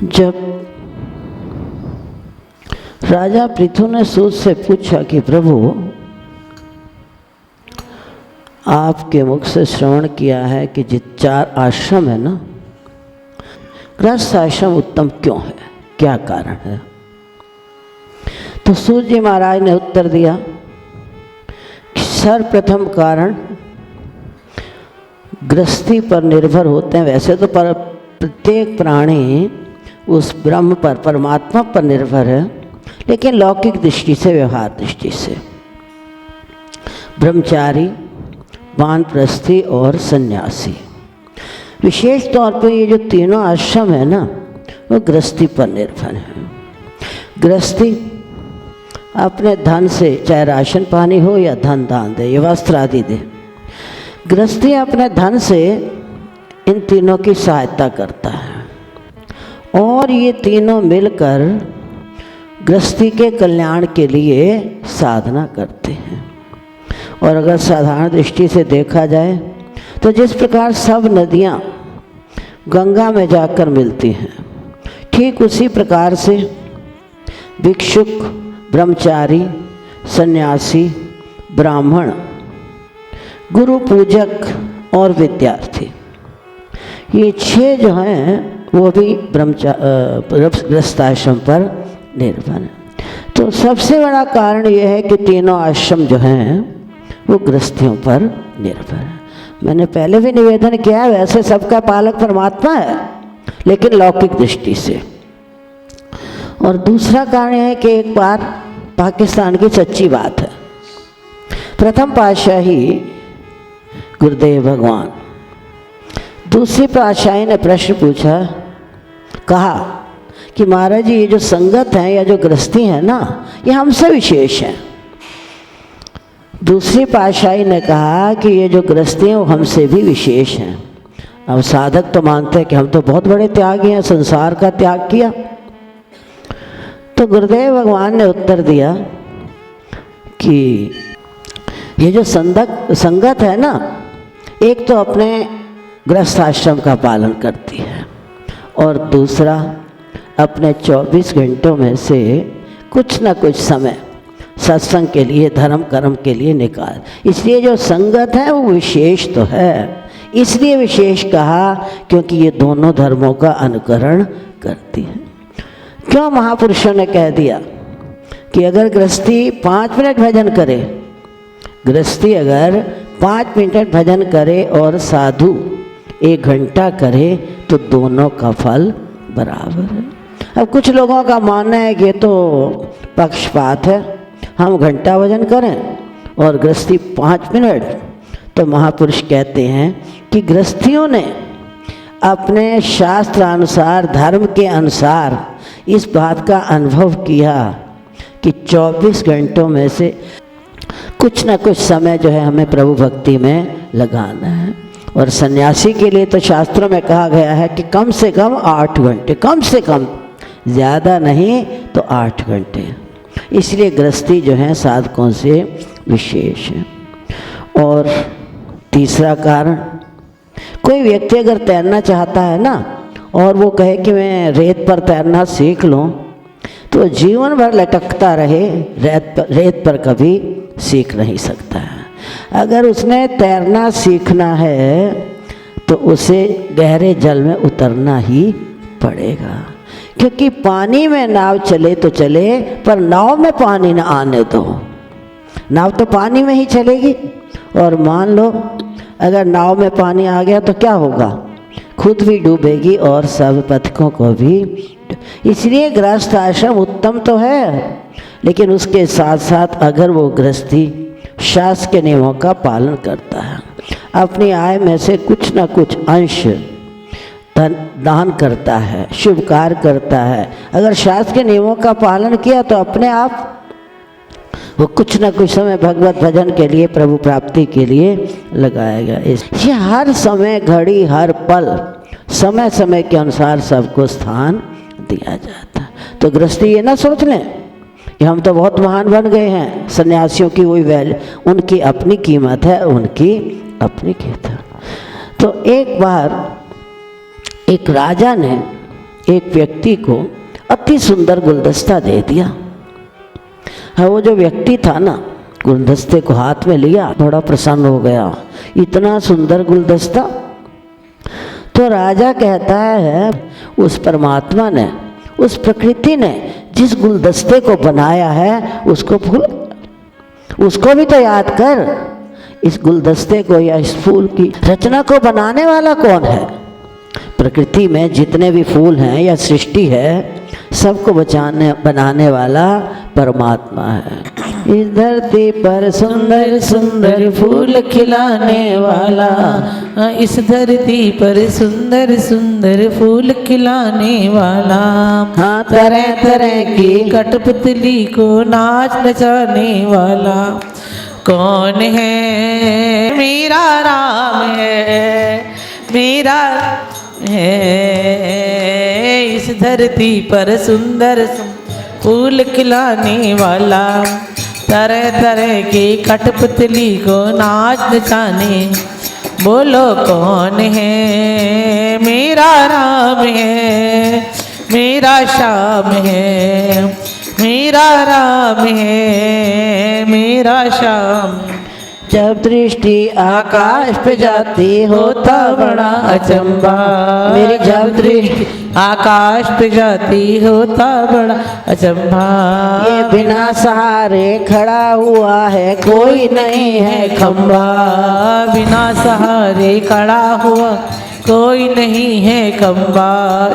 जब राजा पृथु ने सूत से पूछा कि प्रभु, आपके मुख से श्रवण किया है कि जित 4 आश्रम है ना, गृहस्थ आश्रम उत्तम क्यों है, क्या कारण है? तो सूत जी महाराज ने उत्तर दिया कि सर्वप्रथम कारण गृहस्थी पर निर्भर होते हैं। वैसे तो प्रत्येक प्राणी उस ब्रह्म पर, परमात्मा पर निर्भर है, लेकिन लौकिक दृष्टि से, व्यवहार दृष्टि से ब्रह्मचारी, वानप्रस्थी और सन्यासी, विशेष तौर पर ये जो तीनों आश्रम है ना, वो गृहस्थी पर निर्भर है। गृहस्थी अपने धन से, चाहे राशन पानी हो या धन दान दे या वस्त्र आदि दे, गृहस्थी अपने धन से इन तीनों की सहायता करता है और ये तीनों मिलकर गृहस्थी के कल्याण के लिए साधना करते हैं। और अगर साधारण दृष्टि से देखा जाए तो जिस प्रकार सब नदियाँ गंगा में जाकर मिलती हैं, ठीक उसी प्रकार से भिक्षुक, ब्रह्मचारी, सन्यासी, ब्राह्मण, गुरु पूजक और विद्यार्थी, ये 6 जो हैं वो भी गृहस्थ आश्रम पर निर्भर है। तो सबसे बड़ा कारण ये है कि तीनों आश्रम जो हैं वो गृहस्थियों पर निर्भर है। मैंने पहले भी निवेदन किया है, वैसे सबका पालक परमात्मा है, लेकिन लौकिक दृष्टि से। और दूसरा कारण है कि एक बार पाकिस्तान की सच्ची बात है, प्रथम पातशाही गुरुदेव भगवान, दूसरी पातशाही ने प्रश्न पूछा, कहा कि महाराज जी, ये जो संगत हैं या जो गृहस्थी है ना, ये हमसे विशेष है। दूसरी पातशाही ने कहा कि ये जो गृहस्थी हैं वो हमसे भी विशेष हैं। अब साधक तो मानते हैं कि हम तो बहुत बड़े त्यागी हैं, संसार का त्याग किया। तो गुरुदेव भगवान ने उत्तर दिया कि ये जो संगत है ना, एक तो अपने गृहस्थ आश्रम का पालन करती है और दूसरा अपने 24 घंटों में से कुछ न कुछ समय सत्संग के लिए, धर्म कर्म के लिए निकाल। इसलिए जो संगत है वो विशेष तो है, इसलिए विशेष कहा क्योंकि ये दोनों धर्मों का अनुकरण करती है। क्यों महापुरुषों ने कह दिया कि अगर गृहस्थी 5 मिनट भजन करे, गृहस्थी अगर 5 मिनट भजन करे और साधु 1 घंटा करे, तो दोनों का फल बराबर है। अब कुछ लोगों का मानना है कि ये तो पक्षपात है, हम घंटा भजन करें और गृहस्थी 5 मिनट। तो महापुरुष कहते हैं कि गृहस्थियों ने अपने शास्त्रानुसार, धर्म के अनुसार इस बात का अनुभव किया कि 24 घंटों में से कुछ न कुछ समय जो है हमें प्रभु भक्ति में लगाना है। और सन्यासी के लिए तो शास्त्रों में कहा गया है कि कम से कम 8 घंटे, कम से कम, ज़्यादा नहीं तो 8 घंटे। इसलिए गृहस्थी जो है साधकों से विशेष है। और तीसरा कारण, कोई व्यक्ति अगर तैरना चाहता है ना और वो कहे कि मैं रेत पर तैरना सीख लूँ, तो जीवन भर लटकता रहे, रेत पर कभी सीख नहीं सकता है। अगर उसने तैरना सीखना है तो उसे गहरे जल में उतरना ही पड़ेगा, क्योंकि पानी में नाव चले तो चले, पर नाव में पानी न आने दो। नाव तो पानी में ही चलेगी, और मान लो अगर नाव में पानी आ गया तो क्या होगा? खुद भी डूबेगी और सब पथिकों को भी। इसलिए गृहस्थ आश्रम उत्तम तो है, लेकिन उसके साथ साथ अगर वो गृहस्थी शास्त्र के नियमों का पालन करता है, अपनी आय में से कुछ न कुछ अंश दान करता है, शुभ कार्य करता है, अगर शास्त्र के नियमों का पालन किया तो अपने आप वो कुछ न कुछ समय भगवत भजन के लिए, प्रभु प्राप्ति के लिए लगाएगा। ये हर समय, घड़ी, हर पल, समय समय के अनुसार सबको स्थान दिया जाता है। तो गृहस्थी ये ना सोच लें कि हम तो बहुत महान बन गए हैं, सन्यासियों की वही वैल्यू, उनकी अपनी कीमत है, उनकी अपनी कीमत है। तो एक बार एक राजा ने एक व्यक्ति को अति सुंदर गुलदस्ता दे दिया। हाँ, वो जो व्यक्ति था ना, गुलदस्ते को हाथ में लिया, बड़ा प्रसन्न हो गया, इतना सुंदर गुलदस्ता। तो राजा कहता है उस परमात्मा ने, उस प्रकृति ने जिस गुलदस्ते को बनाया है उसको भूल, उसको भी तो याद कर। इस गुलदस्ते को या इस फूल की रचना को बनाने वाला कौन है? प्रकृति में जितने भी फूल हैं या सृष्टि है, सबको बनाने वाला परमात्मा है। इस धरती पर सुंदर सुंदर फूल खिलाने वाला, इस धरती पर सुंदर सुंदर फूल खिलाने वाला, हाँ, तरह तरह की कठपुतली को नाच नचाने वाला कौन है? मेरा राम है, मेरा है। इस धरती पर सुंदर फूल खिलाने वाला, तरह तरह की कठपुतली को नाच नचाने, बोलो कौन है? मेरा राम है, मेरा श्याम है, मेरा राम है, मेरा श्याम। जब दृष्टि आकाश पे जाती होता बड़ा अचंबा, मेरी जब दृष्टि आकाश पे जाती होता बड़ा अचंभा। ये बिना सहारे खड़ा हुआ है, कोई नहीं है खंबा। बिना सहारे खड़ा हुआ कोई नहीं है खंबा,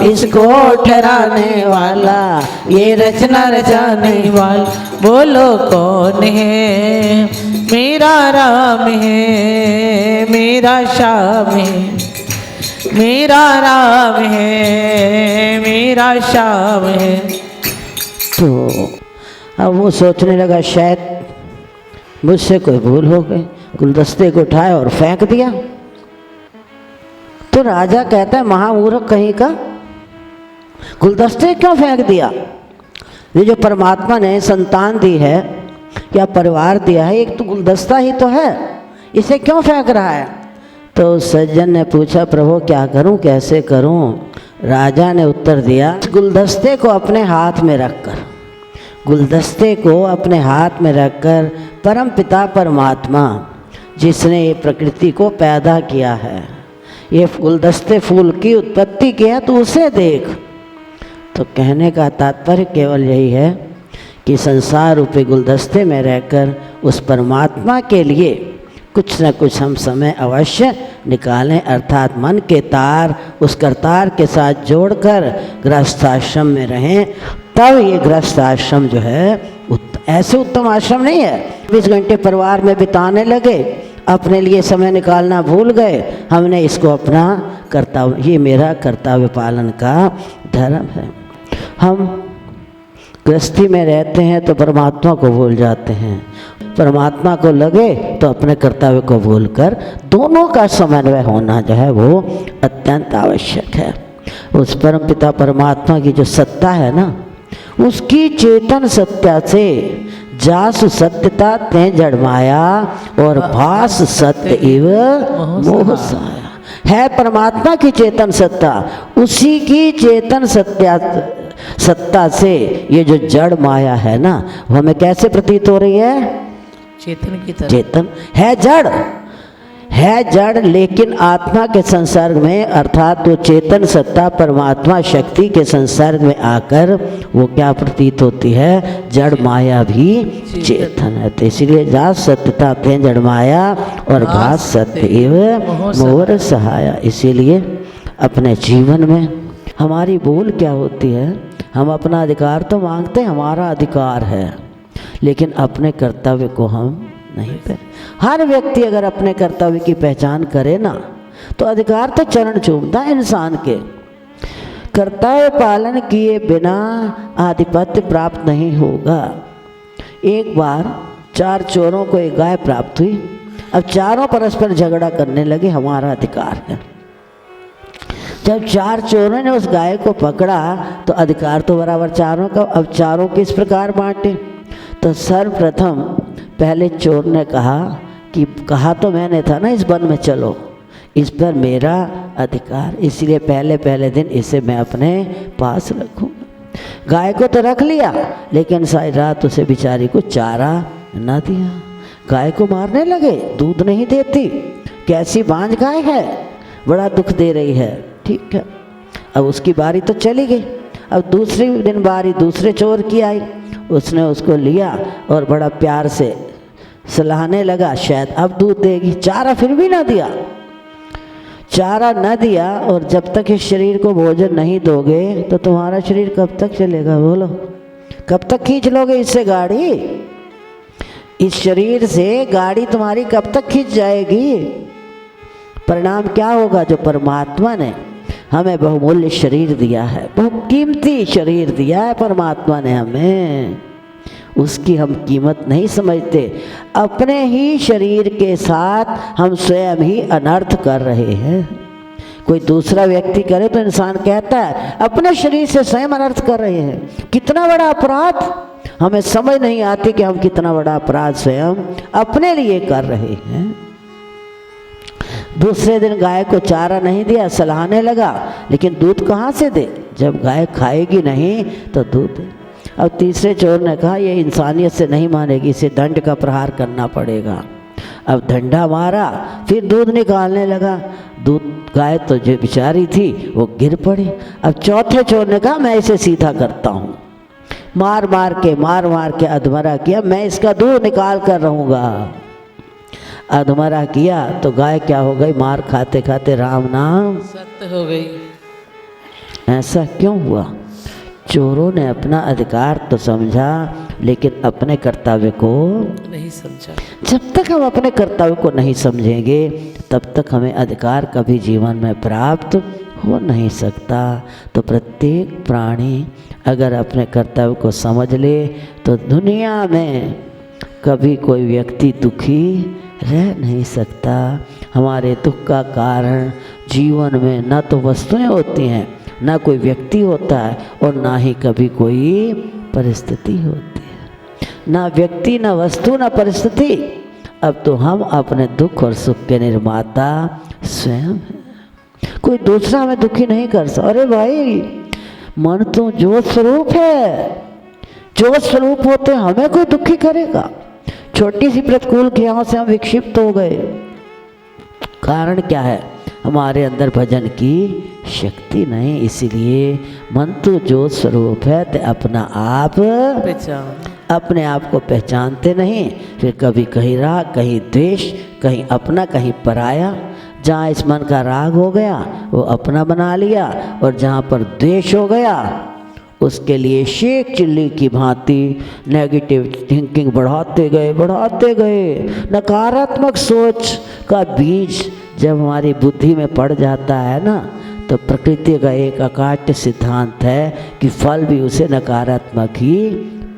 इसको ठहराने वाला, ये रचना रचाने वाला, बोलो कौन है? मेरा राम है, मेरा श्याम है, मेरा राम है, मेरा श्याम है। तो अब वो सोचने लगा शायद मुझसे कोई भूल हो गई, गुलदस्ते को उठाया और फेंक दिया। तो राजा कहता है महामूर्ख कहीं का, गुलदस्ते क्यों फेंक दिया? ये जो परमात्मा ने संतान दी है या परिवार दिया है, एक तो गुलदस्ता ही तो है, इसे क्यों फेंक रहा है? तो सज्जन ने पूछा प्रभु क्या करूं, कैसे करूं? राजा ने उत्तर दिया, गुलदस्ते को अपने हाथ में रखकर, गुलदस्ते को अपने हाथ में रखकर परम पिता परमात्मा जिसने ये प्रकृति को पैदा किया है, ये गुलदस्ते फूल की उत्पत्ति की है, तो उसे देख। तो कहने का तात्पर्य केवल यही है कि संसार रूपी गुलदस्ते में रहकर उस परमात्मा के लिए कुछ न कुछ हम समय अवश्य निकालें, अर्थात मन के तार उस करतार के साथ जोड़कर गृहस्थाश्रम में रहें। तब ये गृहस्थाश्रम जो है ऐसे उत्तम आश्रम नहीं है 24 घंटे परिवार में बिताने लगे, अपने लिए समय निकालना भूल गए। हमने इसको अपना कर्तव्य, ये मेरा कर्तव्य पालन का धर्म है। हम गृहस्थी में रहते हैं तो परमात्मा को भूल जाते हैं, परमात्मा को लगे तो अपने कर्तव्य को भूलकर दोनों का समन्वय होना जो है वो अत्यंत आवश्यक है। उस परम पिता परमात्मा की जो सत्ता है ना, उसकी चेतन सत्ता से जासु सत्यता ते जड़ माया और भास सत्य इव मोह साया। है परमात्मा की चेतन सत्ता, उसी की चेतन सत्ता से ये जो जड़ माया है ना, वो हमें कैसे प्रतीत हो रही है? चेतन की तरह। चेतन है जड़, लेकिन आत्मा के संसर्ग में, अर्थात वो चेतन सत्ता परमात्मा शक्ति के संसर्ग में आकर वो क्या प्रतीत होती है? जड़ माया भी चेतन है। तो इसलिए जात सत्यता थे जड़ माया और भास सत्य एव मोर सहाया। इसीलिए अपने जीवन में हमारी भूल क्या होती है? हम अपना अधिकार तो मांगते हैं, हमारा अधिकार है, लेकिन अपने कर्तव्य को हम नहीं पे। हर व्यक्ति अगर अपने कर्तव्य की पहचान करे ना, तो अधिकार तो चरण चूमता है इंसान के। कर्तव्य पालन किए बिना आधिपत्य प्राप्त नहीं होगा। एक बार 4 चोरों को एक गाय प्राप्त हुई। अब चारों परस्पर झगड़ा करने लगे, हमारा अधिकार है। जब 4 चोरों ने उस गाय को पकड़ा तो अधिकार तो बराबर चारों का। अब चारों किस प्रकार बांटे? तो सर्वप्रथम पहले चोर ने कहा कि कहा तो मैंने था ना इस वन में चलो, इस पर मेरा अधिकार, इसलिए पहले पहले दिन इसे मैं अपने पास रखूँगा। गाय को तो रख लिया, लेकिन सारी रात उसे बेचारी को चारा न दिया। गाय को मारने लगे, दूध नहीं देती, कैसी बांझ गाय है, बड़ा दुख दे रही है। ठीक है, अब उसकी बारी तो चली गई। अब दूसरी दिन बारी दूसरे चोर की आई, उसने उसको लिया और बड़ा प्यार से सलाहने लगा, शायद अब दूध देगी। चारा फिर भी ना दिया, चारा न दिया। और जब तक इस शरीर को भोजन नहीं दोगे तो तुम्हारा शरीर कब तक चलेगा? बोलो, कब तक खींच लोगे इससे गाड़ी? इस शरीर से गाड़ी तुम्हारी कब तक खींच जाएगी? परिणाम क्या होगा? जो परमात्मा ने हमें बहुमूल्य शरीर दिया है, बहुत कीमती शरीर दिया है परमात्मा ने हमें, उसकी हम कीमत नहीं समझते। अपने ही शरीर के साथ हम स्वयं ही अनर्थ कर रहे हैं। कोई दूसरा व्यक्ति करे तो इंसान कहता है अपने शरीर से स्वयं अनर्थ कर रहे हैं। कितना बड़ा अपराध! हमें समझ नहीं आती कि हम कितना बड़ा अपराध स्वयं अपने लिए कर रहे हैं। दूसरे दिन गाय को चारा नहीं दिया, सलाहने लगा, लेकिन दूध कहाँ से दे? जब गाय खाएगी नहीं तो दूध दे। अब तीसरे चोर ने कहा ये इंसानियत से नहीं मानेगी, इसे दंड का प्रहार करना पड़ेगा। अब डंडा मारा, फिर दूध निकालने लगा। दूध गाय तो जो बेचारी थी वो गिर पड़ी। अब चौथे चोर ने कहा मैं इसे सीधा करता हूँ। मार मार के अधमरा किया, मैं इसका दूध निकाल कर रहूँगा। अधमरा किया तो गाय क्या हो गई? मार खाते खाते राम नाम सत्य हो गई। ऐसा क्यों हुआ? चोरों ने अपना अधिकार तो समझा, लेकिन अपने कर्तव्य को नहीं समझा। जब तक हम अपने कर्तव्य को नहीं समझेंगे तब तक हमें अधिकार कभी जीवन में प्राप्त हो नहीं सकता। तो प्रत्येक प्राणी अगर अपने कर्तव्य को समझ ले तो दुनिया में कभी कोई व्यक्ति दुखी रह नहीं सकता। हमारे दुख का कारण जीवन में न तो वस्तुएं होती हैं, ना कोई व्यक्ति होता है, और ना ही कभी कोई परिस्थिति होती है। ना व्यक्ति, ना वस्तु, ना परिस्थिति। अब तो हम अपने दुख और सुख के निर्माता स्वयं हैं। कोई दूसरा हमें दुखी नहीं कर सकता। अरे भाई, मन तो ज्योत स्वरूप है, ज्योत स्वरूप होते हमें कोई दुखी करेगा? छोटी सी प्रतिकूल क्रियाओं से हम विक्षिप्त हो गए। कारण क्या है? हमारे अंदर भजन की शक्ति नहीं। इसीलिए मन तो ज्योत स्वरूप है, तो अपना आप पहचान, अपने आप को पहचानते नहीं। फिर कभी कहीं राग, कहीं द्वेष, कहीं अपना, कहीं पराया। जहाँ इस मन का राग हो गया वो अपना बना लिया, और जहाँ पर द्वेष हो गया उसके लिए शेख चिल्ली की भांति नेगेटिव थिंकिंग बढ़ाते गए। नकारात्मक सोच का बीज जब हमारी बुद्धि में पड़ जाता है ना, तो प्रकृति का एक अकाट्य सिद्धांत है कि फल भी उसे नकारात्मक ही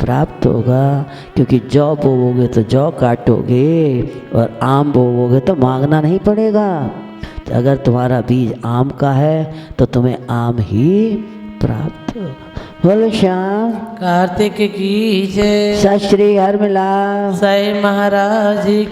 प्राप्त होगा। क्योंकि जौ बोओगे तो जौ काटोगे, और आम बोओगे तो मांगना नहीं पड़ेगा। तो अगर तुम्हारा बीज आम का है तो तुम्हें आम ही प्राप्त होगा। बोलो श्याम कार्तिक की जय। सत श्री हरमिला साईं महाराज की